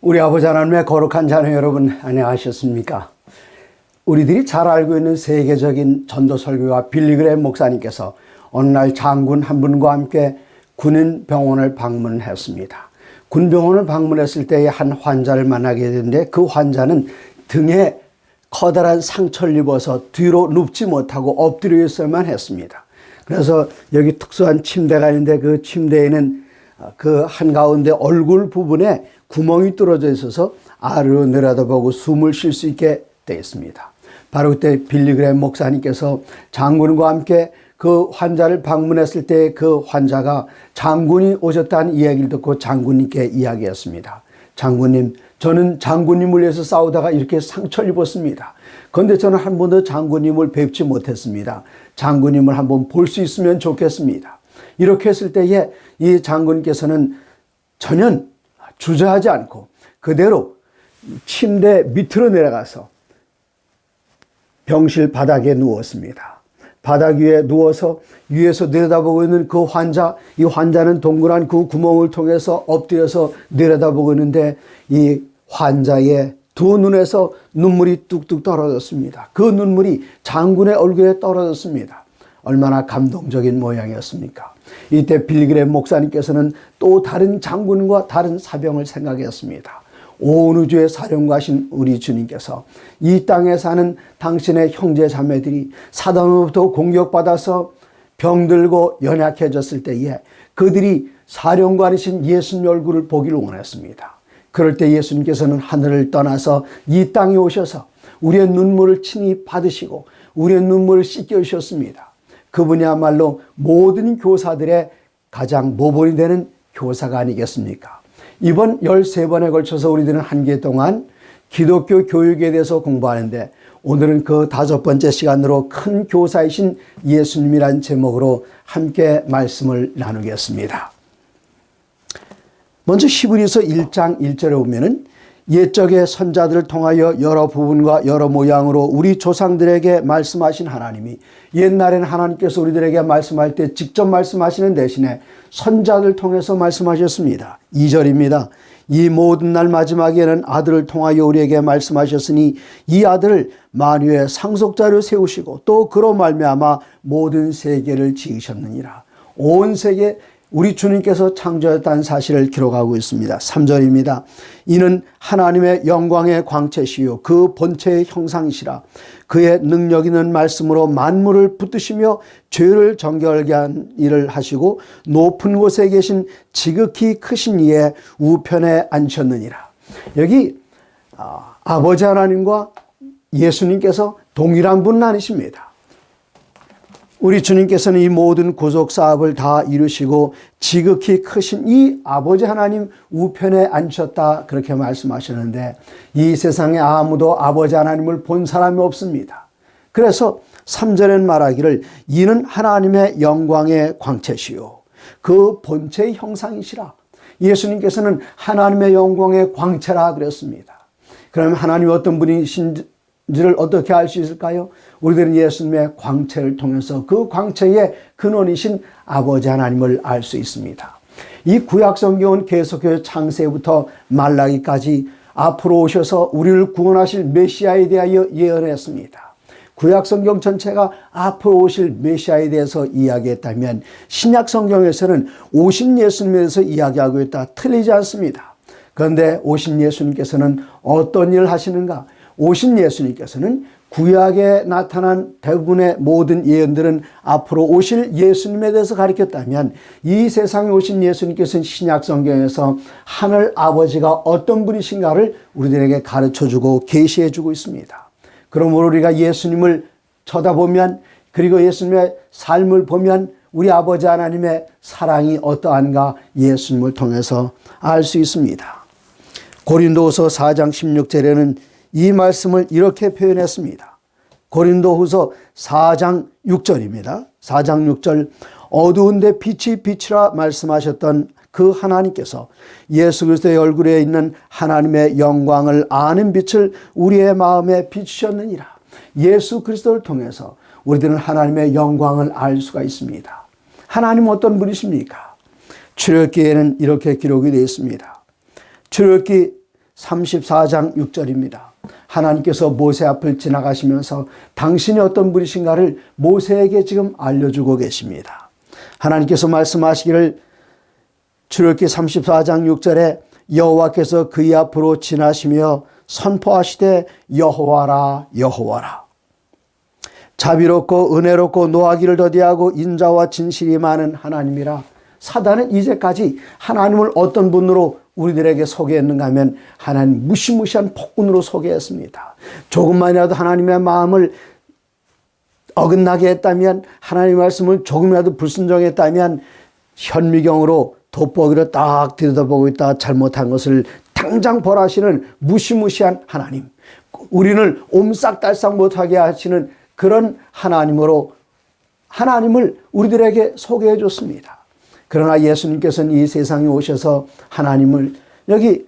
우리 아버지 하나님의 거룩한 자녀 여러분, 안녕하셨습니까? 우리들이 잘 알고 있는 세계적인 전도 설교가 빌리그레임 목사님께서 어느 날 장군 한 분과 함께 군인병원을 방문했습니다. 군병원을 방문했을 때에 한 환자를 만나게 되는데, 그 환자는 등에 커다란 상처를 입어서 뒤로 눕지 못하고 엎드려 있어야만 했습니다. 그래서 여기 특수한 침대가 있는데, 그 침대에는 그 한가운데 얼굴 부분에 구멍이 뚫어져 있어서 아래로 내려다보고 숨을 쉴 수 있게 되어 있습니다. 바로 그때 빌리그레임 목사님께서 장군과 함께 그 환자를 방문했을 때 그 환자가 장군이 오셨다는 이야기를 듣고 장군님께 이야기했습니다. 장군님, 저는 장군님을 위해서 싸우다가 이렇게 상처를 입었습니다. 그런데 저는 한 번도 장군님을 뵙지 못했습니다. 장군님을 한번 볼 수 있으면 좋겠습니다. 이렇게 했을 때에 이 장군께서는 전혀 주저하지 않고 그대로 침대 밑으로 내려가서 병실 바닥에 누웠습니다. 바닥 위에 누워서 위에서 내려다보고 있는 그 환자, 이 환자는 동그란 그 구멍을 통해서 엎드려서 내려다보고 있는데, 이 환자의 두 눈에서 눈물이 뚝뚝 떨어졌습니다. 그 눈물이 장군의 얼굴에 떨어졌습니다. 얼마나 감동적인 모양이었습니까? 이때 빌리그레임 목사님께서는 또 다른 장군과 다른 사병을 생각했습니다. 온 우주의 사령가신 우리 주님께서 이 땅에 사는 당신의 형제 자매들이 사단으로부터 공격받아서 병들고 연약해졌을 때에 그들이 사령관이신 예수님 얼굴을 보기를 원했습니다. 그럴 때 예수님께서는 하늘을 떠나서 이 땅에 오셔서 우리의 눈물을 친히 받으시고 우리의 눈물을 씻겨주셨습니다. 그분이야말로 모든 교사들의 가장 모본이 되는 교사가 아니겠습니까? 이번 13번에 걸쳐서 우리들은 한 개 동안 기독교 교육에 대해서 공부하는데, 오늘은 그 5번째 시간으로 큰 교사이신 예수님이란 제목으로 함께 말씀을 나누겠습니다. 먼저 히브리서 1장 1절에 보면은 옛적의 선자들을 통하여 여러 부분과 여러 모양으로 우리 조상들에게 말씀하신 하나님이, 옛날에는 하나님께서 우리들에게 말씀할 때 직접 말씀하시는 대신에 선자들 통해서 말씀하셨습니다. 2절입니다. 이 모든 날 마지막에는 아들을 통하여 우리에게 말씀하셨으니 이 아들을 만유의 상속자를 세우시고 또 그로 말미암아 모든 세계를 지으셨느니라. 온 세계 우리 주님께서 창조했다는 사실을 기록하고 있습니다. 3절입니다. 이는 하나님의 영광의 광채시요 그 본체의 형상이시라. 그의 능력 있는 말씀으로 만물을 붙드시며 죄를 정결케 한 일을 하시고 높은 곳에 계신 지극히 크신 이의 우편에 앉으셨느니라. 여기 아버지 하나님과 예수님께서 동일한 분은 아니십니다. 우리 주님께서는 이 모든 구속 사업을 다 이루시고 지극히 크신 이 아버지 하나님 우편에 앉으셨다, 그렇게 말씀하셨는데, 이 세상에 아무도 아버지 하나님을 본 사람이 없습니다. 그래서 3절엔 말하기를 이는 하나님의 영광의 광채시요 그 본체의 형상이시라. 예수님께서는 하나님의 영광의 광채라 그랬습니다. 그러면 하나님이 어떤 분이신지를 어떻게 알 수 있을까요? 우리들은 예수님의 광채를 통해서 그 광채의 근원이신 아버지 하나님을 알 수 있습니다. 이 구약 성경은 계속해서 창세부터 말라기까지 앞으로 오셔서 우리를 구원하실 메시아에 대하여 예언했습니다. 구약 성경 전체가 앞으로 오실 메시아에 대해서 이야기했다면, 신약 성경에서는 오신 예수님에 대해서 이야기하고 있다, 틀리지 않습니다. 그런데 오신 예수님께서는 어떤 일을 하시는가? 오신 예수님께서는 구약에 나타난 대부분의 모든 예언들은 앞으로 오실 예수님에 대해서 가르쳤다면, 이 세상에 오신 예수님께서는 신약 성경에서 하늘 아버지가 어떤 분이신가를 우리들에게 가르쳐주고 계시해주고 있습니다. 그러므로 우리가 예수님을 쳐다보면, 그리고 예수님의 삶을 보면 우리 아버지 하나님의 사랑이 어떠한가 예수님을 통해서 알 수 있습니다. 고린도후서 4장 16절에는 이 말씀을 이렇게 표현했습니다. 고린도후서 4장 6절입니다. 4장 6절, 어두운데 빛이 빛이라 말씀하셨던 그 하나님께서 예수 그리스도의 얼굴에 있는 하나님의 영광을 아는 빛을 우리의 마음에 비추셨느니라. 예수 그리스도를 통해서 우리들은 하나님의 영광을 알 수가 있습니다. 하나님 어떤 분이십니까? 출애굽기에는 이렇게 기록이 되어 있습니다. 출애굽기 34장 6절입니다. 하나님께서 모세 앞을 지나가시면서 당신이 어떤 분이신가를 모세에게 지금 알려주고 계십니다. 하나님께서 말씀하시기를 출애굽기 34장 6절에 여호와께서 그의 앞으로 지나시며 선포하시되 여호와라 여호와라. 자비롭고 은혜롭고 노하기를 더디하고 인자와 진실이 많은 하나님이라. 사단은 이제까지 하나님을 어떤 분으로 우리들에게 소개했는가 하면 하나님 무시무시한 폭군으로 소개했습니다. 조금만이라도 하나님의 마음을 어긋나게 했다면, 하나님의 말씀을 조금이라도 불순종했다면 현미경으로 돋보기로 딱 들여다보고 있다가 잘못한 것을 당장 벌하시는 무시무시한 하나님, 우리를 옴싹달싹 못하게 하시는 그런 하나님으로 하나님을 우리들에게 소개해 줬습니다. 그러나 예수님께서는 이 세상에 오셔서 하나님을, 여기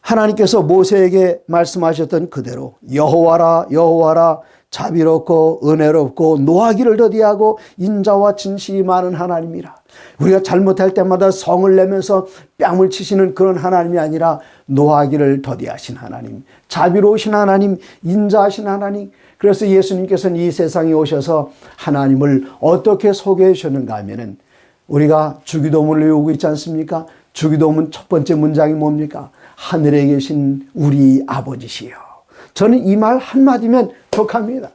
하나님께서 모세에게 말씀하셨던 그대로 여호와라 여호와라, 자비롭고 은혜롭고 노하기를 더디하고 인자와 진실이 많은 하나님이라. 우리가 잘못할 때마다 성을 내면서 뺨을 치시는 그런 하나님이 아니라 노하기를 더디하신 하나님, 자비로우신 하나님, 인자하신 하나님. 그래서 예수님께서는 이 세상에 오셔서 하나님을 어떻게 소개해 주셨는가 하면은, 우리가 주기도문을 외우고 있지 않습니까? 주기도문 첫 번째 문장이 뭡니까? 하늘에 계신 우리 아버지시여. 저는 이 말 한마디면 족합니다.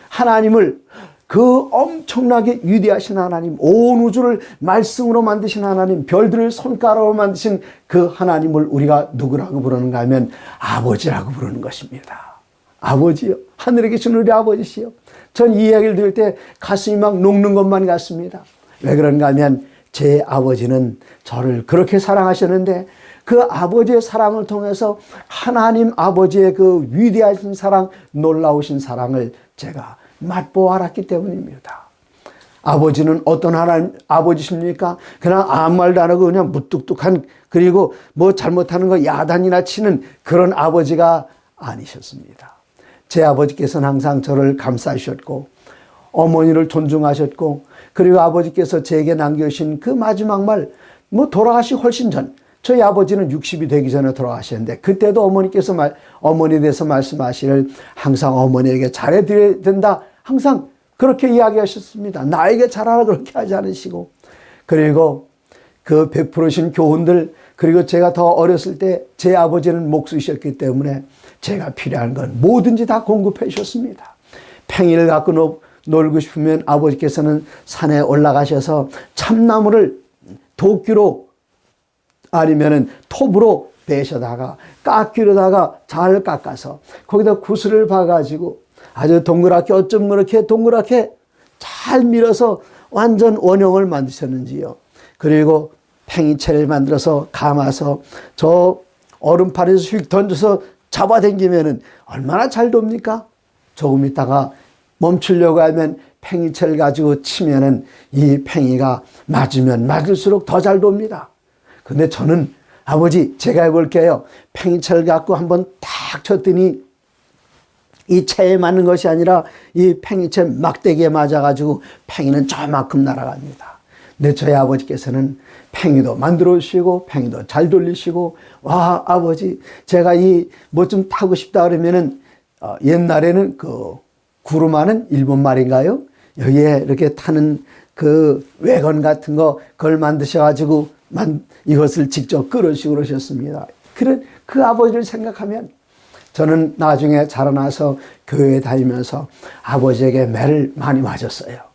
하나님을, 그 엄청나게 위대하신 하나님, 온 우주를 말씀으로 만드신 하나님, 별들을 손가락으로 만드신 그 하나님을 우리가 누구라고 부르는가 하면 아버지라고 부르는 것입니다. 아버지요, 하늘에 계신 우리 아버지시요. 전 이 이야기를 들을 때 가슴이 막 녹는 것만 같습니다. 왜 그런가 하면 제 아버지는 저를 그렇게 사랑하셨는데, 그 아버지의 사랑을 통해서 하나님 아버지의 그 위대하신 사랑, 놀라우신 사랑을 제가 맛보아 알았기 때문입니다. 아버지는 어떤 하나님 아버지십니까? 그냥 아무 말도 안 하고 그냥 무뚝뚝한, 그리고 뭐 잘못하는 거 야단이나 치는 그런 아버지가 아니셨습니다. 제 아버지께서는 항상 저를 감싸주셨고 어머니를 존중하셨고, 그리고 아버지께서 제게 남겨주신 그 마지막 말, 뭐 돌아가시기 훨씬 전, 저희 아버지는 60이 되기 전에 돌아가셨는데, 그때도 어머니께서 어머니에 대해서 말씀하시를 항상 어머니에게 잘해드려야 된다, 항상 그렇게 이야기하셨습니다. 나에게 잘하라 그렇게 하지 않으시고, 그리고 그 베풀으신 교훈들, 그리고 제가 더 어렸을 때 제 아버지는 목수이셨기 때문에 제가 필요한 건 뭐든지 다 공급해 주셨습니다. 팽이를 갖고 놀고 싶으면 아버지께서는 산에 올라가셔서 참나무를 도끼로 아니면은 톱으로 베셔다가 깎기로다가 잘 깎아서 거기다 구슬을 박아가지고 아주 동그랗게, 어쩜 그렇게 동그랗게 잘 밀어서 완전 원형을 만드셨는지요. 그리고 팽이채를 만들어서 감아서 저 얼음판에서 휙 던져서 잡아당기면은 얼마나 잘 돕니까? 조금 있다가 멈추려고 하면 팽이채를 가지고 치면은 이 팽이가 맞으면 맞을수록 더 잘 돕니다. 근데 저는 아버지 제가 해볼게요. 팽이채를 갖고 한번 탁 쳤더니 이 채에 맞는 것이 아니라 이 팽이채 막대기에 맞아가지고 팽이는 저만큼 날아갑니다. 근데 저희 아버지께서는 팽이도 만들어 주시고 팽이도 잘 돌리시고, 와 아버지 제가 이 뭐 좀 타고 싶다 그러면은 옛날에는 그 구루마는 일본 말인가요? 여기에 이렇게 타는 그 외건 같은 거 그걸 만드셔가지고 이것을 직접 끌으시고 그러셨습니다. 그 아버지를 생각하면 저는 나중에 자라나서 교회에 다니면서 아버지에게 매를 많이 맞았어요.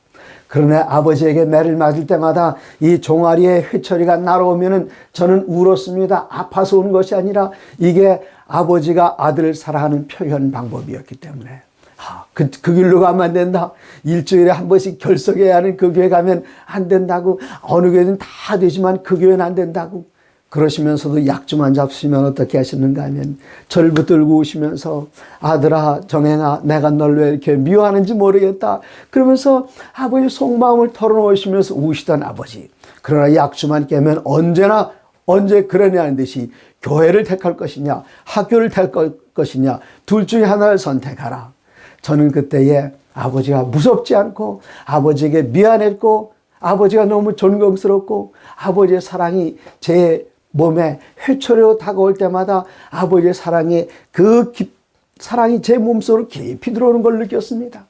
그러나 아버지에게 매를 맞을 때마다 이 종아리에 회초리가 날아오면은 저는 울었습니다. 아파서 우는 것이 아니라 이게 아버지가 아들을 사랑하는 표현 방법이었기 때문에. 그 길로 가면 안 된다. 일주일에 한 번씩 결석해야 하는 그 교회 가면 안 된다고. 어느 교회는 다 되지만 그 교회는 안 된다고. 그러시면서도 약 좀 안 잡수시면 어떻게 하시는가 하면 저를 붙들고 오시면서 아들아 정행아 내가 널 왜 이렇게 미워하는지 모르겠다. 그러면서 아버지 속마음을 털어놓으시면서 우시던 아버지. 그러나 약 좀 안 깨면 언제 그러냐는 듯이 교회를 택할 것이냐 학교를 택할 것이냐 둘 중에 하나를 선택하라. 저는 그때에 아버지가 무섭지 않고 아버지에게 미안했고 아버지가 너무 존경스럽고 아버지의 사랑이 제 몸에 회초리로 다가올 때마다 아버지의 사랑이 사랑이 제 몸속으로 깊이 들어오는 걸 느꼈습니다.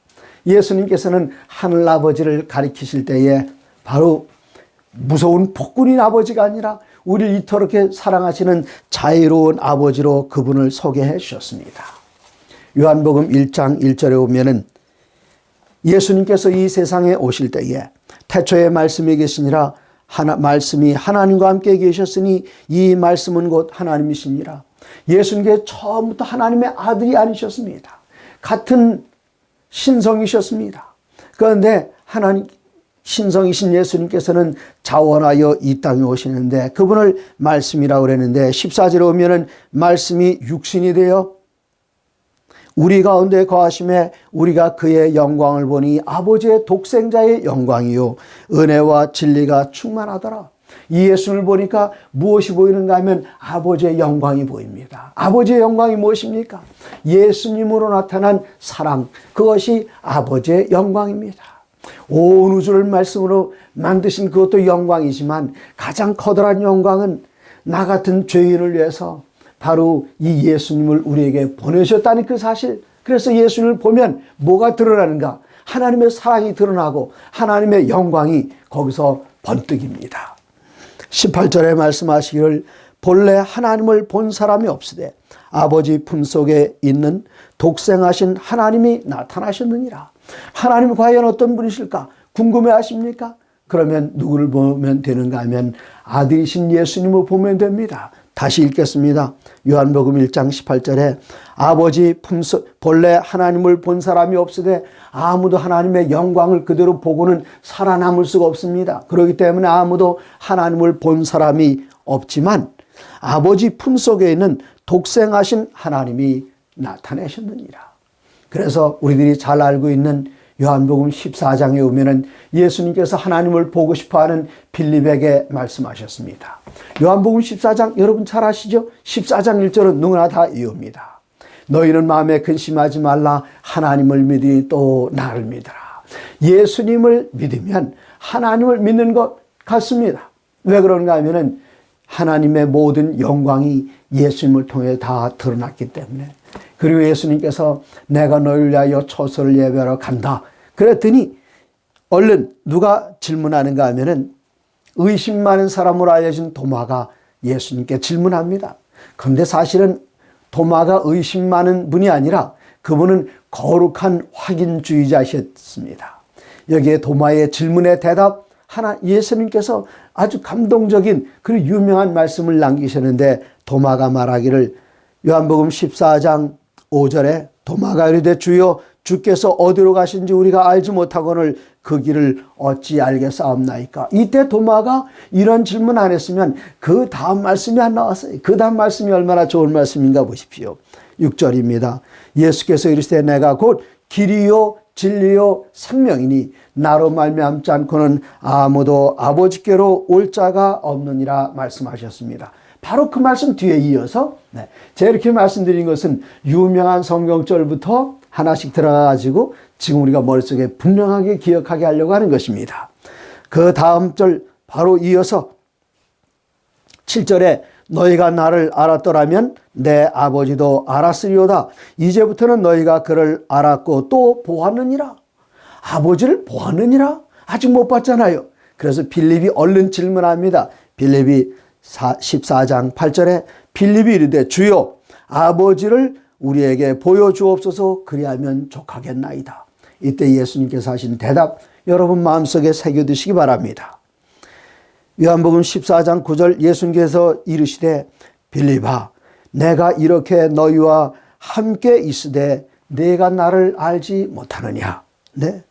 예수님께서는 하늘 아버지를 가리키실 때에 바로 무서운 폭군인 아버지가 아니라 우리를 이토록 사랑하시는 자애로운 아버지로 그분을 소개해 주셨습니다. 요한복음 1장 1절에 보면은 예수님께서 이 세상에 오실 때에 태초에 말씀이 계시니라 말씀이 하나님과 함께 계셨으니 이 말씀은 곧 하나님이시니라. 예수님께 처음부터 하나님의 아들이 아니셨습니다. 같은 신성이셨습니다. 그런데 하나님 신성이신 예수님께서는 자원하여 이 땅에 오시는데 그분을 말씀이라고 그랬는데 14절에 오면은 말씀이 육신이 되어 우리 가운데 거하심에 우리가 그의 영광을 보니 아버지의 독생자의 영광이요 은혜와 진리가 충만하더라. 이 예수를 보니까 무엇이 보이는가 하면 아버지의 영광이 보입니다. 아버지의 영광이 무엇입니까? 예수님으로 나타난 사랑, 그것이 아버지의 영광입니다. 온 우주를 말씀으로 만드신 그것도 영광이지만 가장 커다란 영광은 나 같은 죄인을 위해서 바로 이 예수님을 우리에게 보내셨다는 그 사실. 그래서 예수님을 보면 뭐가 드러나는가? 하나님의 사랑이 드러나고 하나님의 영광이 거기서 번뜩입니다. 18절에 말씀하시기를 본래 하나님을 본 사람이 없으되 아버지 품속에 있는 독생하신 하나님이 나타나셨느니라. 하나님은 과연 어떤 분이실까? 궁금해 하십니까? 그러면 누구를 보면 되는가 하면 아들이신 예수님을 보면 됩니다. 다시 읽겠습니다. 요한복음 1장 18절에 아버지 품속 본래 하나님을 본 사람이 없으되 아무도 하나님의 영광을 그대로 보고는 살아남을 수가 없습니다. 그렇기 때문에 아무도 하나님을 본 사람이 없지만 아버지 품속에 있는 독생하신 하나님이 나타내셨느니라. 그래서 우리들이 잘 알고 있는 요한복음 14장에 오면은 예수님께서 하나님을 보고 싶어하는 빌립에게 말씀하셨습니다. 요한복음 14장 여러분 잘 아시죠? 14장 1절은 누구나 다 이해합니다. 너희는 마음에 근심하지 말라. 하나님을 믿으니 또 나를 믿어라. 예수님을 믿으면 하나님을 믿는 것 같습니다. 왜 그런가 하면은 하나님의 모든 영광이 예수님을 통해 다 드러났기 때문에. 그리고 예수님께서 내가 너희를 위하여 초소를 예배하러 간다. 그랬더니 얼른 누가 질문하는가 하면은 의심 많은 사람으로 알려진 도마가 예수님께 질문합니다. 그런데 사실은 도마가 의심 많은 분이 아니라 그분은 거룩한 확인주의자셨습니다. 여기에 도마의 질문에 대답 예수님께서 아주 감동적인 그리고 유명한 말씀을 남기셨는데 도마가 말하기를 요한복음 14장 5절에 도마가 이르되 주여 주께서 어디로 가신지 우리가 알지 못하거늘 그 길을 어찌 알겠사옵나이까. 이때 도마가 이런 질문 안 했으면 그 다음 말씀이 안 나왔어요. 그 다음 말씀이 얼마나 좋은 말씀인가 보십시오. 6절입니다. 예수께서 이르시되 내가 곧 길이요 진리요 생명이니 나로 말미암지 않고는 아무도 아버지께로 올 자가 없느니라 말씀하셨습니다. 바로 그 말씀 뒤에 이어서 제가 이렇게 말씀드린 것은 유명한 성경절부터 하나씩 들어가가지고 지금 우리가 머릿속에 분명하게 기억하게 하려고 하는 것입니다. 그 다음 절 바로 이어서 7절에 너희가 나를 알았더라면 내 아버지도 알았으리로다. 이제부터는 너희가 그를 알았고 또 보았느니라. 아버지를 보았느니라? 아직 못 봤잖아요. 그래서 빌립이 얼른 질문합니다. 빌립이 14장 8절에 빌립이 이르되 주여 아버지를 우리에게 보여주옵소서 그리하면 족하겠나이다. 이때 예수님께서 하신 대답 여러분 마음속에 새겨두시기 바랍니다. 요한복음 14장 9절 예수님께서 이르시되 빌립아 내가 이렇게 너희와 함께 있으되 내가 나를 알지 못하느냐. 네?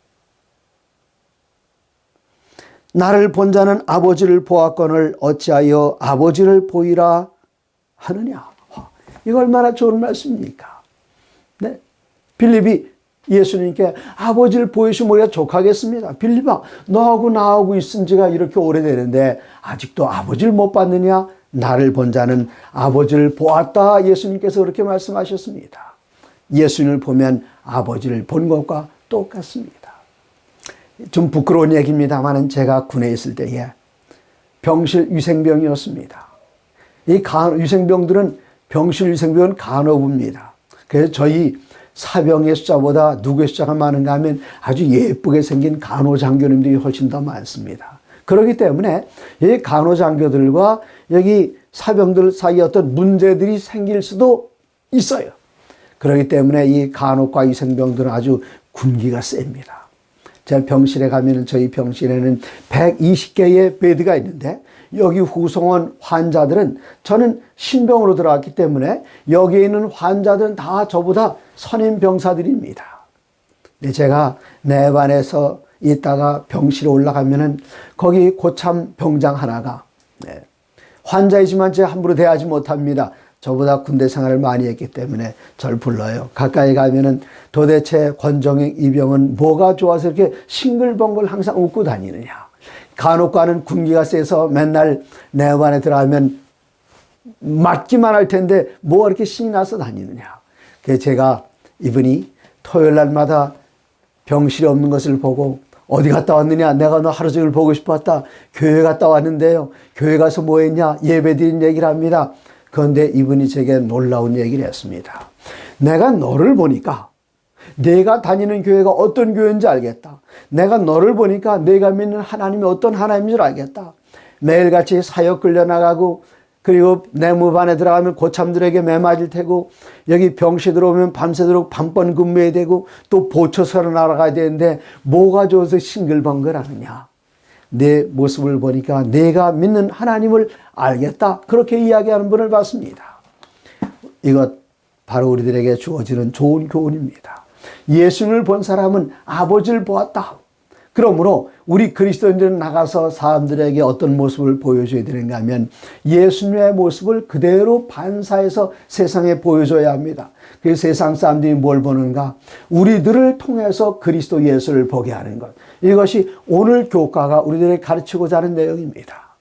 나를 본 자는 아버지를 보았거늘 어찌하여 아버지를 보이라 하느냐. 이거 얼마나 좋은 말씀입니까? 네? 빌립이 예수님께 아버지를 보이시면 우리가 족하겠습니다. 빌립아 너하고 나하고 있은 지가 이렇게 오래되는데 아직도 아버지를 못 봤느냐? 나를 본 자는 아버지를 보았다. 예수님께서 그렇게 말씀하셨습니다. 예수님을 보면 아버지를 본 것과 똑같습니다. 좀 부끄러운 얘기입니다만 제가 군에 있을 때에 병실 위생병이었습니다. 이 위생병들은 병실 위생병은 간호부입니다. 그래서 저희 사병의 숫자보다 누구의 숫자가 많은가 하면 아주 예쁘게 생긴 간호장교님들이 훨씬 더 많습니다. 그렇기 때문에 이 간호장교들과 여기 사병들 사이에 어떤 문제들이 생길 수도 있어요. 그렇기 때문에 이 간호과 위생병들은 아주 군기가 셉니다. 제가 병실에 가면 저희 병실에는 120개의 베드가 있는데 여기 후송원 환자들은 저는 신병으로 들어왔기 때문에 여기에 있는 환자들은 다 저보다 선임 병사들입니다. 근데 제가 내반에서 있다가 병실에 올라가면은 거기 고참 병장 하나가 환자이지만 제가 함부로 대하지 못합니다. 저보다 군대 생활을 많이 했기 때문에 저를 불러요. 가까이 가면은 도대체 권정익 이 병은 뭐가 좋아서 이렇게 싱글벙글 항상 웃고 다니느냐. 간혹과는 군기가 세서 맨날 내반에 들어가면 맞기만 할 텐데 뭐가 이렇게 신이 나서 다니느냐. 그래서 제가 이분이 토요일 날마다 병실에 없는 것을 보고 어디 갔다 왔느냐. 내가 너 하루 종일 보고 싶었다. 교회 갔다 왔는데요. 교회 가서 뭐 했냐. 예배 드린 얘기를 합니다. 그런데 이분이 제게 놀라운 얘기를 했습니다. 내가 너를 보니까 내가 다니는 교회가 어떤 교회인지 알겠다. 내가 너를 보니까 내가 믿는 하나님이 어떤 하나님인 줄 알겠다. 매일같이 사역 끌려나가고 그리고 내무반에 들어가면 고참들에게 매맞을 테고 여기 병실 들어오면 밤새도록 밤번 근무해야 되고 또 보초서로 날아가야 되는데 뭐가 좋아서 싱글벙글하느냐. 내 모습을 보니까 내가 믿는 하나님을 알겠다. 그렇게 이야기하는 분을 봤습니다. 이것 바로 우리들에게 주어지는 좋은 교훈입니다. 예수님을 본 사람은 아버지를 보았다. 그러므로 우리 그리스도인들은 나가서 사람들에게 어떤 모습을 보여줘야 되는가 하면 예수님의 모습을 그대로 반사해서 세상에 보여줘야 합니다. 그래서 세상 사람들이 뭘 보는가? 우리들을 통해서 그리스도 예수를 보게 하는 것. 이것이 오늘 교과가 우리들에게 가르치고자 하는 내용입니다.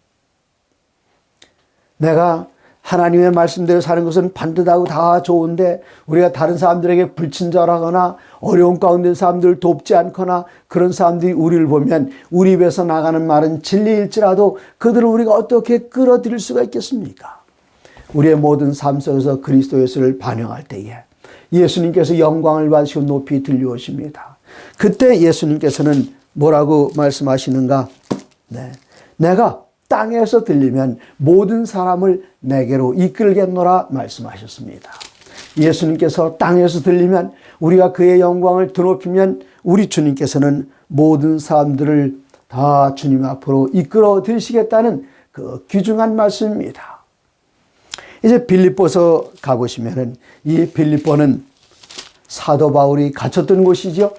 내가 하나님의 말씀대로 사는 것은 반듯하고 다 좋은데 우리가 다른 사람들에게 불친절하거나 어려운 가운데 사람들을 돕지 않거나 그런 사람들이 우리를 보면 우리 입에서 나가는 말은 진리일지라도 그들을 우리가 어떻게 끌어들일 수가 있겠습니까? 우리의 모든 삶 속에서 그리스도 예수를 반영할 때에 예수님께서 영광을 받으시고 높이 들려오십니다. 그때 예수님께서는 뭐라고 말씀하시는가? 내가 땅에서 들리면 모든 사람을 내게로 이끌겠노라 말씀하셨습니다. 예수님께서 땅에서 들리면 우리가 그의 영광을 드높이면 우리 주님께서는 모든 사람들을 다 주님 앞으로 이끌어 들이시겠다는 그 귀중한 말씀입니다. 이제 빌립보서 가보시면은 이 빌립보는 사도 바울이 갇혔던 곳이죠.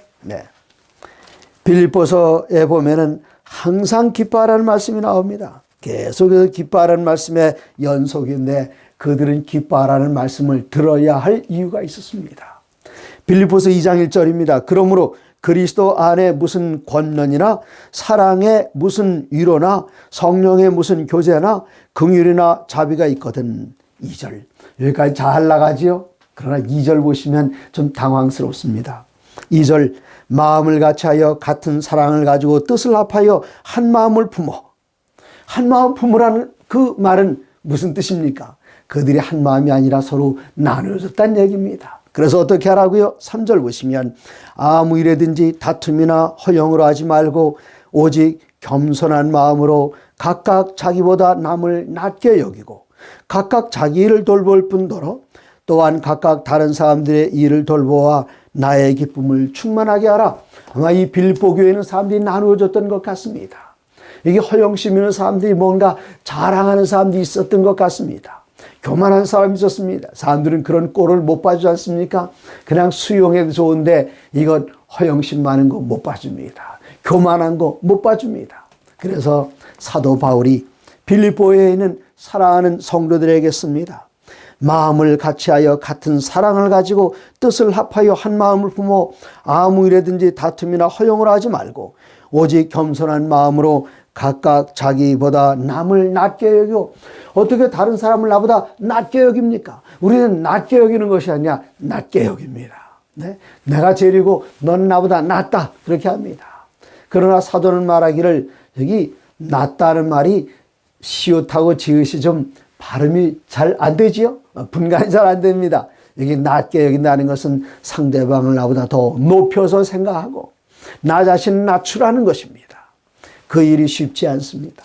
빌립보서에 보면은 항상 기뻐하라는 말씀이 나옵니다. 계속해서 기뻐하라는 말씀의 연속인데 그들은 기뻐하라는 말씀을 들어야 할 이유가 있었습니다. 빌립보서 2장 1절입니다. 그러므로 그리스도 안에 무슨 권면이나 사랑에 무슨 위로나 성령의 무슨 교제나 긍휼이나 자비가 있거든. 2절. 여기까지 잘 나가지요. 그러나 2절 보시면 좀 당황스럽습니다. 2절. 마음을 같이하여 같은 사랑을 가지고 뜻을 합하여 한 마음을 품어. 한 마음 품으라는 그 말은 무슨 뜻입니까? 그들이 한 마음이 아니라 서로 나누어졌다는 얘기입니다. 그래서 어떻게 하라고요? 3절 보시면 아무 일에든지 다툼이나 허영으로 하지 말고 오직 겸손한 마음으로 각각 자기보다 남을 낮게 여기고 각각 자기 일을 돌볼 뿐더러 또한 각각 다른 사람들의 일을 돌보아 나의 기쁨을 충만하게 하라. 아마 이 빌립보 교회는 사람들이 나누어졌던 것 같습니다. 이게 허영심 있는 사람들이 뭔가 자랑하는 사람들이 있었던 것 같습니다. 교만한 사람이 있었습니다. 사람들은 그런 꼴을 못 봐주지 않습니까? 그냥 수용해도 좋은데 이건 허영심 많은 거 못 봐줍니다. 교만한 거 못 봐줍니다. 그래서 사도 바울이 빌립보에 있는 사랑하는 성도들에게 씁니다. 마음을 같이하여 같은 사랑을 가지고 뜻을 합하여 한 마음을 품어 아무 일에든지 다툼이나 허용을 하지 말고 오직 겸손한 마음으로 각각 자기보다 남을 낮게 여기고 어떻게 다른 사람을 나보다 낮게 여깁니까? 우리는 낮게 여기는 것이 아니라 낮게 여깁니다. 내가 제일이고 넌 나보다 낫다 그렇게 합니다. 그러나 사도는 말하기를 여기 낫다는 말이 시옷하고 지읒이 좀 발음이 잘 안 되지요? 분간이 잘 안 됩니다. 여기 낮게 여긴다는 것은 상대방을 나보다 더 높여서 생각하고 나 자신을 낮추라는 것입니다. 그 일이 쉽지 않습니다.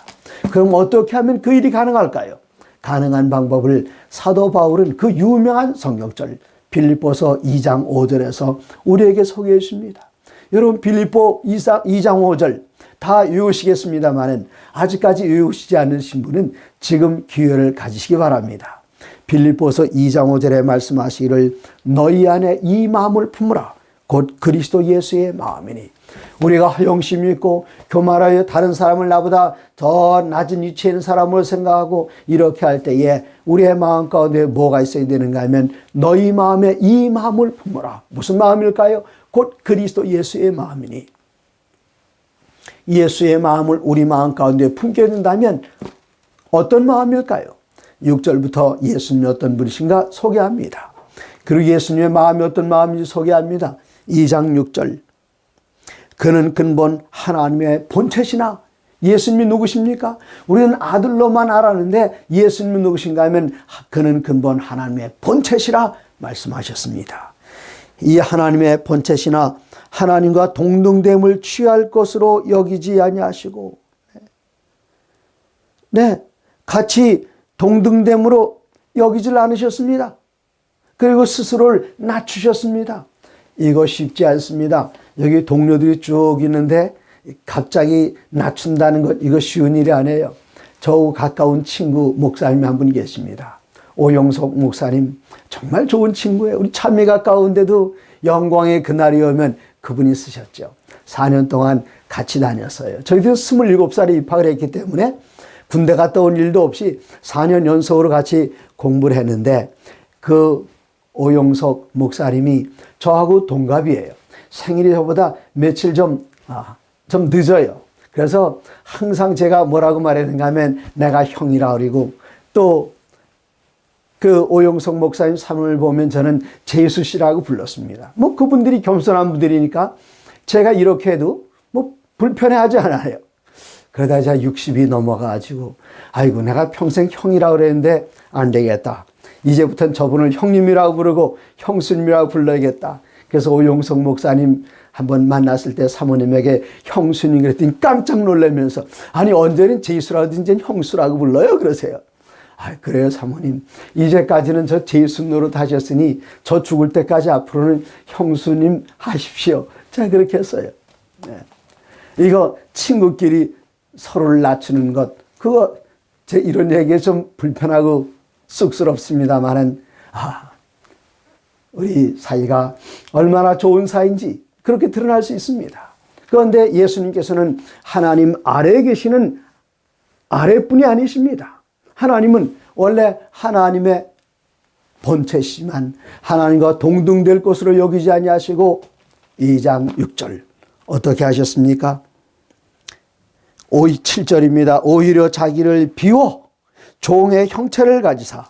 그럼 어떻게 하면 그 일이 가능할까요? 가능한 방법을 사도 바울은 그 유명한 성경절 빌립보서 2장 5절에서 우리에게 소개해 줍니다. 여러분 빌립보 2장 5절 다 외우시겠습니다만 아직까지 외우시지 않으신 분은 지금 기회를 가지시기 바랍니다. 빌립보서 2장 5절에 말씀하시기를 너희 안에 이 마음을 품으라 곧 그리스도 예수의 마음이니 우리가 허영심이 있고 교만하여 다른 사람을 나보다 더 낮은 위치에 있는 사람을 생각하고 이렇게 할 때에 우리의 마음 가운데 뭐가 있어야 되는가 하면 너희 마음에 이 마음을 품어라. 무슨 마음일까요? 곧 그리스도 예수의 마음이니 예수의 마음을 우리 마음 가운데 품게 된다면 어떤 마음일까요? 6절부터 예수님이 어떤 분이신가 소개합니다. 그리고 예수님의 마음이 어떤 마음인지 소개합니다. 2장 6절 그는 근본 하나님의 본체시나 예수님이 누구십니까? 우리는 아들로만 알았는데 예수님이 누구신가 하면 그는 근본 하나님의 본체시라 말씀하셨습니다. 이 하나님의 본체시나 하나님과 동등됨을 취할 것으로 여기지 아니하시고 같이 동등됨으로 여기질 않으셨습니다. 그리고 스스로를 낮추셨습니다. 이거 쉽지 않습니다. 여기 동료들이 쭉 있는데 갑자기 낮춘다는 것 이거 쉬운 일이 아니에요. 저하고 가까운 친구 목사님이 한 분 계십니다. 오영석 목사님 정말 좋은 친구예요. 우리 참이 가까운데도 영광의 그날이 오면 그분이 쓰셨죠. 4년 동안 같이 다녔어요. 저희도 27살에 입학을 했기 때문에 군대 갔다 온 일도 없이 4년 연속으로 같이 공부를 했는데 그 오영석 목사님이 저하고 동갑이에요. 생일이 저보다 며칠 좀 늦어요. 그래서 항상 제가 뭐라고 말했는가 하면 내가 형이라 그러고 또 그 오영석 목사님 사람을 보면 저는 제수 씨라고 불렀습니다. 뭐 그분들이 겸손한 분들이니까 제가 이렇게 해도 뭐 불편해하지 않아요. 그러다 제가 60이 넘어가지고 아이고 내가 평생 형이라고 그랬는데 안 되겠다. 이제부터는 저분을 형님이라고 부르고 형수님이라고 불러야겠다. 그래서 오영석 목사님 한번 만났을 때 사모님에게 형수님 그랬더니 깜짝 놀라면서 아니 언제는 제수라고 이제 형수라고 불러요 그러세요. 그래요 사모님 이제까지는 저 제수 노릇 하셨으니 저 죽을 때까지 앞으로는 형수님 하십시오. 제가 그렇게 했어요. 이거 친구끼리 서로를 낮추는 것 그거 제 이런 얘기에 좀 불편하고 쑥스럽습니다만은 우리 사이가 얼마나 좋은 사이인지 그렇게 드러날 수 있습니다. 그런데 예수님께서는 하나님 아래에 계시는 아래뿐이 아니십니다. 하나님은 원래 하나님의 본체시지만 하나님과 동등될 것으로 여기지 아니하시고 2장 6절 어떻게 하셨습니까? 7절입니다. 오히려 자기를 비워 종의 형체를 가지사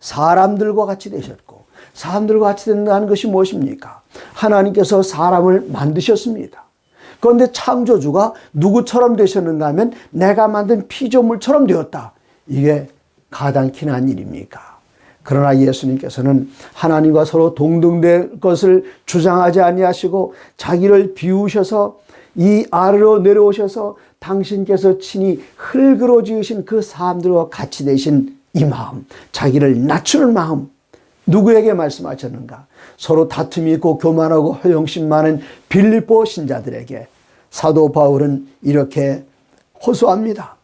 사람들과 같이 되셨고 사람들과 같이 된다는 것이 무엇입니까? 하나님께서 사람을 만드셨습니다. 그런데 창조주가 누구처럼 되셨는가 하면 내가 만든 피조물처럼 되었다. 이게 가당키 난 일입니까? 그러나 예수님께서는 하나님과 서로 동등될 것을 주장하지 아니하시고 자기를 비우셔서 이 아래로 내려오셔서 당신께서 친히 흙으로 지으신 그 사람들과 같이 되신 이 마음, 자기를 낮추는 마음, 누구에게 말씀하셨는가? 서로 다툼이 있고 교만하고 허영심 많은 빌립보 신자들에게 사도 바울은 이렇게 호소합니다.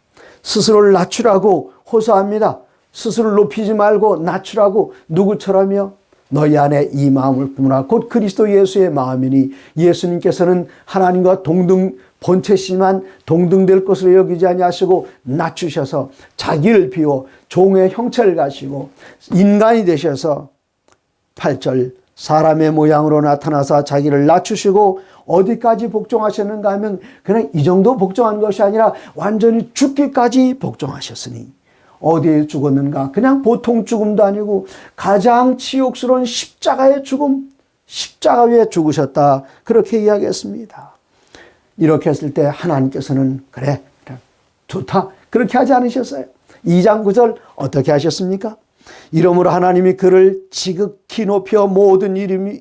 스스로를 낮추라고 호소합니다. 스스로를 높이지 말고 낮추라고 누구처럼요? 너희 안에 이 마음을 품으라 곧 그리스도 예수의 마음이니 예수님께서는 하나님과 동등 본체시지만 동등될 것으로 여기지 아니하시고 낮추셔서 자기를 비워 종의 형체를 가지고 인간이 되셔서 8절 사람의 모양으로 나타나서 자기를 낮추시고 어디까지 복종하셨는가 하면 그냥 이 정도 복종한 것이 아니라 완전히 죽기까지 복종하셨으니 어디에 죽었는가? 그냥 보통 죽음도 아니고 가장 치욕스러운 십자가의 죽음, 십자가 위에 죽으셨다. 그렇게 이야기했습니다. 이렇게 했을 때 하나님께서는 그래 좋다. 그렇게 하지 않으셨어요. 2장 9절 어떻게 하셨습니까? 이러므로 하나님이 그를 지극히 높여 모든 이름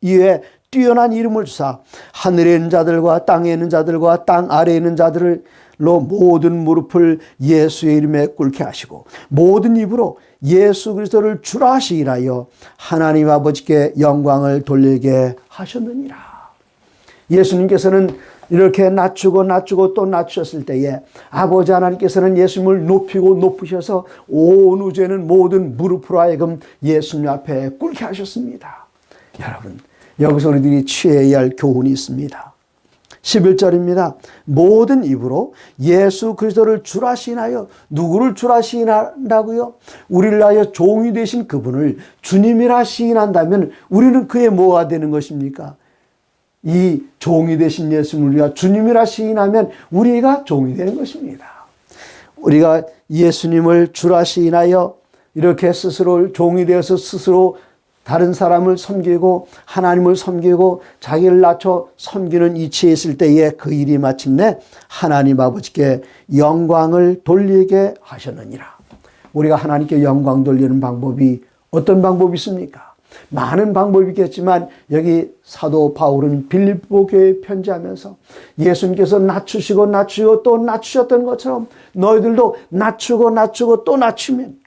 위에 뛰어난 이름을 주사 하늘에 있는 자들과 땅에 있는 자들과 땅 아래에 있는 자들로 모든 무릎을 예수의 이름에 꿇게 하시고 모든 입으로 예수 그리스도를 주라 시인하여 하나님 아버지께 영광을 돌리게 하셨느니라. 예수님께서는 이렇게 낮추고 또 낮추셨을 때에 아버지 하나님께서는 예수님을 높이고 높으셔서 온 우주에는 모든 무릎으로 하여금 예수님 앞에 꿇게 하셨습니다. 여러분, 여기서 우리들이 취해야 할 교훈이 있습니다. 11절입니다. 모든 입으로 예수 그리스도를 주라 시인하여, 누구를 주라 시인한다고요? 우리를 위하여 종이 되신 그분을 주님이라 시인한다면 우리는 그의 뭐가 되는 것입니까? 이 종이 되신 예수님을 우리가 주님이라 시인하면 우리가 종이 되는 것입니다. 우리가 예수님을 주라 시인하여 이렇게 스스로 종이 되어서 스스로 다른 사람을 섬기고 하나님을 섬기고 자기를 낮춰 섬기는 이치에 있을 때에 그 일이 마침내 하나님 아버지께 영광을 돌리게 하셨느니라. 우리가 하나님께 영광 돌리는 방법이 어떤 방법이 있습니까? 많은 방법이 있겠지만 여기 사도 바울은 빌립보 교회에 편지하면서 예수님께서 낮추시고 또 낮추셨던 것처럼 너희들도 낮추고 또 낮추면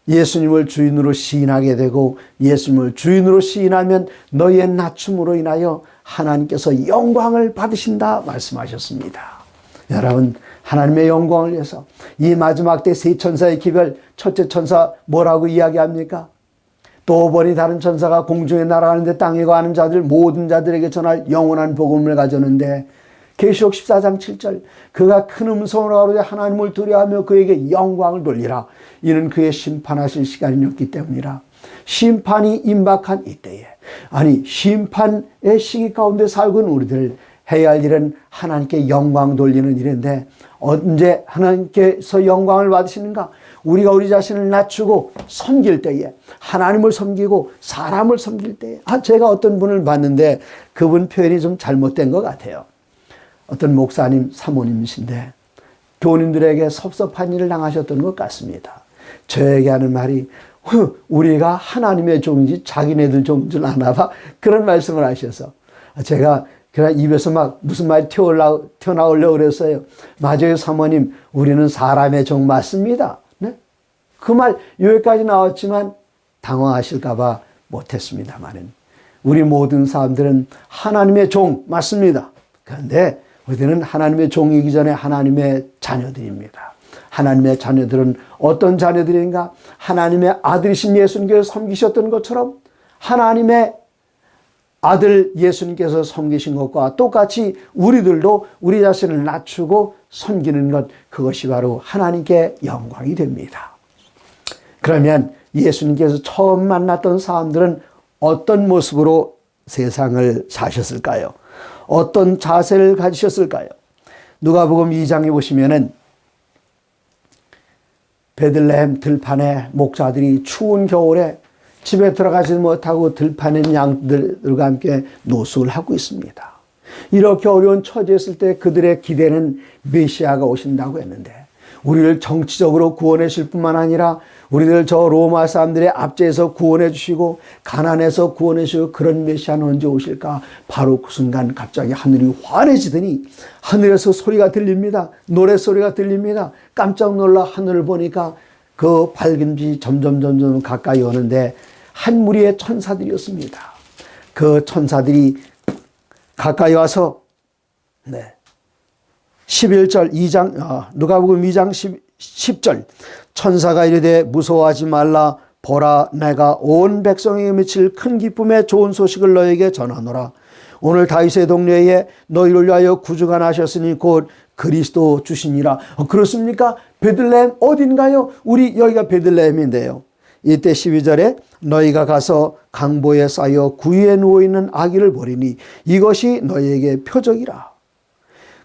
예수님을 주인으로 시인하게 되고 예수님을 주인으로 시인하면 너희의 낮춤으로 인하여 하나님께서 영광을 받으신다 말씀하셨습니다. 여러분, 하나님의 영광을 위해서 이 마지막 때 세 천사의 기별, 첫째 천사 뭐라고 이야기합니까? 또 보니 다른 천사가 공중에 날아가는데 땅에 거하는 자들 모든 자들에게 전할 영원한 복음을 가졌는데 계시록 14장 7절 그가 큰 음성으로 가로되 하나님을 두려워하며 그에게 영광을 돌리라. 이는 그의 심판하실 시간이었기 때문이라. 심판이 임박한 이때에 심판의 시기 가운데 살고 있는 우리들 해야 할 일은 하나님께 영광 돌리는 일인데 언제 하나님께서 영광을 받으시는가? 우리가 우리 자신을 낮추고 섬길 때에 하나님을 섬기고 사람을 섬길 때에 제가 어떤 분을 봤는데 그분 표현이 좀 잘못된 것 같아요. 어떤 목사님 사모님이신데 교우님들에게 섭섭한 일을 당하셨던 것 같습니다. 저에게 하는 말이 우리가 하나님의 종인지 자기네들 종인 줄 아나 봐. 그런 말씀을 하셔서 제가 그냥 입에서 막 무슨 말이 튀어나오려고 그랬어요. 맞아요 사모님, 우리는 사람의 종 맞습니다. 네? 그 말 여기까지 나왔지만 당황하실까 봐 못했습니다만은 우리 모든 사람들은 하나님의 종 맞습니다. 그런데 우리는 하나님의 종이기 전에 하나님의 자녀들입니다. 하나님의 자녀들은 어떤 자녀들인가? 하나님의 아들이신 예수님께서 섬기셨던 것처럼 하나님의 아들 예수님께서 섬기신 것과 똑같이 우리들도 우리 자신을 낮추고 섬기는 것, 그것이 바로 하나님께 영광이 됩니다. 그러면 예수님께서 처음 만났던 사람들은 어떤 모습으로 세상을 사셨을까요? 어떤 자세를 가지셨을까요? 누가복음 2장에 보시면은 베들레헴 들판에 목자들이 추운 겨울에 집에 들어가지 못하고 들판에 있는 양들과 함께 노숙을 하고 있습니다. 이렇게 어려운 처지에 있을 때 그들의 기대는 메시아가 오신다고 했는데 우리를 정치적으로 구원해 주실 뿐만 아니라 우리들 저 로마 사람들의 압제에서 구원해 주시고 가난에서 구원해 주시고 그런 메시아는 언제 오실까? 바로 그 순간 갑자기 하늘이 환해지더니 하늘에서 소리가 들립니다. 노랫소리가 들립니다. 깜짝 놀라 하늘을 보니까 그 밝은 빛이 점점 가까이 오는데 한 무리의 천사들이었습니다. 그 천사들이 가까이 와서 11절 누가복음 2장 10절 천사가 이르되 무서워하지 말라. 보라, 내가 온 백성에게 미칠 큰 기쁨의 좋은 소식을 너에게 전하노라. 오늘 다윗의 동네에 너희를 위하여 구주가 나셨으니 곧 그리스도 주시니라. 그렇습니까? 베들레헴 어딘가요? 우리 여기가 베들레헴인데요. 이때 12절에 너희가 가서 강보에 쌓여 구유에 누워있는 아기를 보리니 이것이 너희에게 표적이라.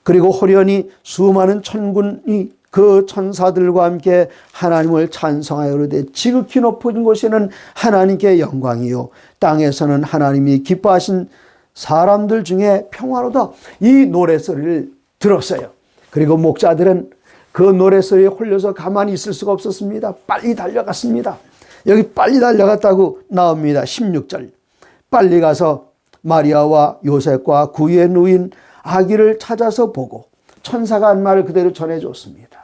그리고 호련히 수많은 천군이 그 천사들과 함께 하나님을 찬송하여 이르되 지극히 높은 곳에는 하나님께 영광이요 땅에서는 하나님이 기뻐하신 사람들 중에 평화로다. 이 노래소리를 들었어요. 그리고 목자들은 그 노래소리에 홀려서 가만히 있을 수가 없었습니다. 빨리 달려갔습니다. 여기 빨리 달려갔다고 나옵니다. 16절. 빨리 가서 마리아와 요셉과 구유에 누인 아기를 찾아서 보고 천사가 한 말을 그대로 전해줬습니다.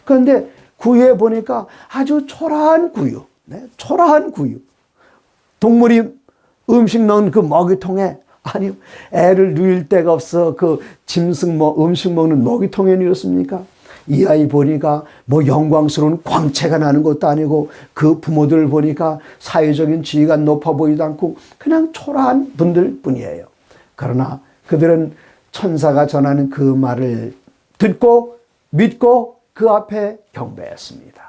그런데 구유에 보니까 아주 초라한 구유, 초라한 구유. 동물이 음식 넣은 그 먹이통에, 아니, 애를 누일 데가 없어 그 음식 먹는 먹이통에 누웠습니까? 이 아이 보니까 뭐 영광스러운 광채가 나는 것도 아니고 그 부모들을 보니까 사회적인 지위가 높아 보이지도 않고 그냥 초라한 분들 뿐이에요. 그러나 그들은 천사가 전하는 그 말을 듣고 믿고 그 앞에 경배했습니다.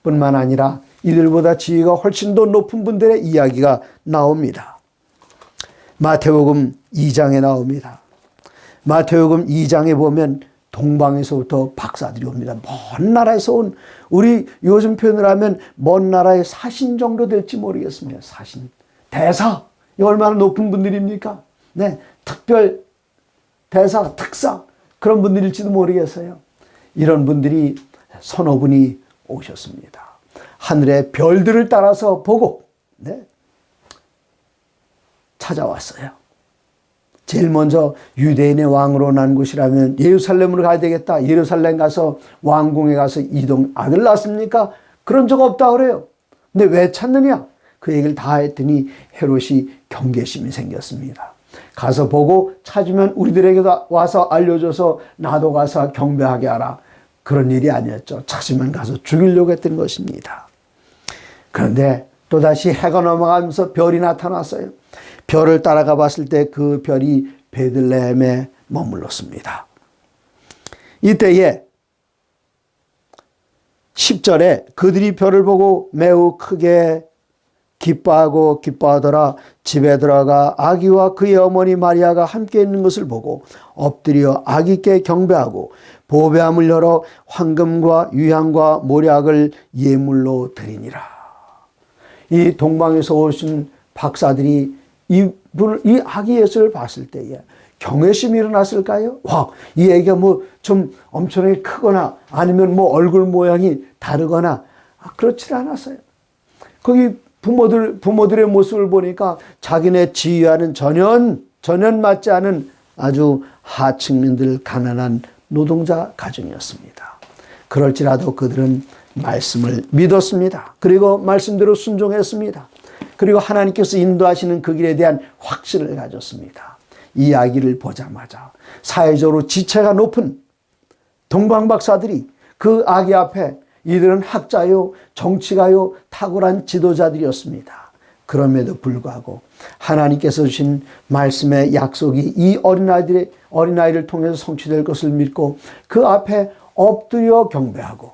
뿐만 아니라 이들보다 지위가 훨씬 더 높은 분들의 이야기가 나옵니다. 마태복음 2장에 나옵니다. 마태복음 2장에 보면 동방에서부터 박사들이 옵니다. 먼 나라에서 온, 우리 요즘 표현을 하면 먼 나라의 사신 정도 될지 모르겠습니다. 사신, 대사, 이 얼마나 높은 분들입니까? 네, 특별 대사, 특사, 그런 분들일지도 모르겠어요. 이런 분들이 서너 분이 오셨습니다. 하늘의 별들을 따라서 보고 찾아왔어요. 제일 먼저 유대인의 왕으로 난 곳이라면 예루살렘으로 가야 되겠다. 예루살렘 가서 왕궁에 가서 아들 낳았습니까? 그런 적 없다 그래요. 근데 왜 찾느냐? 그 얘기를 다 했더니 헤롯이 경계심이 생겼습니다. 가서 보고 찾으면 우리들에게도 와서 알려줘서 나도 가서 경배하게 하라. 그런 일이 아니었죠. 찾으면 가서 죽이려고 했던 것입니다. 그런데 또다시 해가 넘어가면서 별이 나타났어요. 별을 따라가 봤을 때 그 별이 베들레헴에 머물렀습니다. 이때에 10절에 그들이 별을 보고 매우 크게 기뻐하더라. 집에 들어가 아기와 그의 어머니 마리아가 함께 있는 것을 보고 엎드려 아기께 경배하고 보배함을 열어 황금과 유향과 모략을 예물로 드리니라. 이 동방에서 오신 박사들이 이 아기 예수를 봤을 때에 경외심이 일어났을까요? 와, 이 애기가 뭐 좀 엄청나게 크거나 아니면 뭐 얼굴 모양이 다르거나 그렇지 않았어요. 거기 부모들의 모습을 보니까 자기네 지위와는 전혀 맞지 않은 아주 하층민들 가난한 노동자 가정이었습니다. 그럴지라도 그들은 말씀을 믿었습니다. 그리고 말씀대로 순종했습니다. 그리고 하나님께서 인도하시는 그 길에 대한 확신을 가졌습니다. 이 아기를 보자마자 사회적으로 지체가 높은 동방박사들이 그 아기 앞에, 이들은 학자요, 정치가요, 탁월한 지도자들이었습니다. 그럼에도 불구하고 하나님께서 주신 말씀의 약속이 이 어린아이를 통해서 성취될 것을 믿고 그 앞에 엎드려 경배하고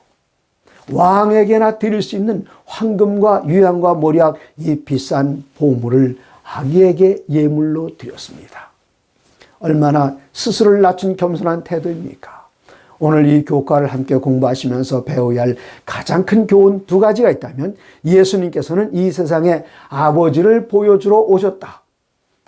왕에게나 드릴 수 있는 황금과 유향과 모략, 이 비싼 보물을 아기에게 예물로 드렸습니다. 얼마나 스스로를 낮춘 겸손한 태도입니까? 오늘 이 교과를 함께 공부하시면서 배워야 할 가장 큰 교훈 두 가지가 있다면, 예수님께서는 이 세상에 아버지를 보여주러 오셨다.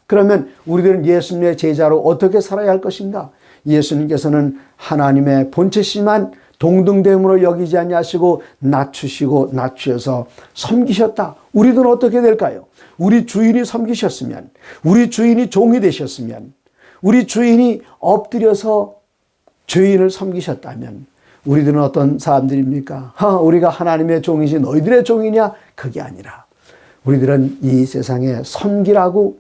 그러면 우리들은 예수님의 제자로 어떻게 살아야 할 것인가? 예수님께서는 하나님의 본체시만 동등됨으로 여기지 아니하시고 낮추셔서 섬기셨다. 우리들은 어떻게 될까요? 우리 주인이 섬기셨으면, 우리 주인이 종이 되셨으면, 우리 주인이 엎드려서 죄인을 섬기셨다면 우리들은 어떤 사람들입니까? 우리가 하나님의 종이지 너희들의 종이냐? 그게 아니라 우리들은 이 세상에 섬기라고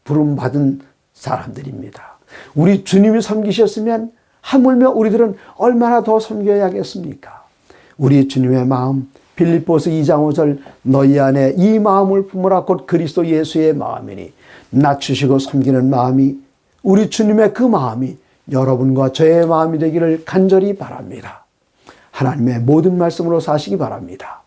부름받은 사람들입니다. 우리 주님이 섬기셨으면 하물며 우리들은 얼마나 더 섬겨야겠습니까? 우리 주님의 마음, 빌립보서 2장 5절, 너희 안에 이 마음을 품으라 곧 그리스도 예수의 마음이니, 낮추시고 섬기는 마음이, 우리 주님의 그 마음이 여러분과 저의 마음이 되기를 간절히 바랍니다. 하나님의 모든 말씀으로 사시기 바랍니다.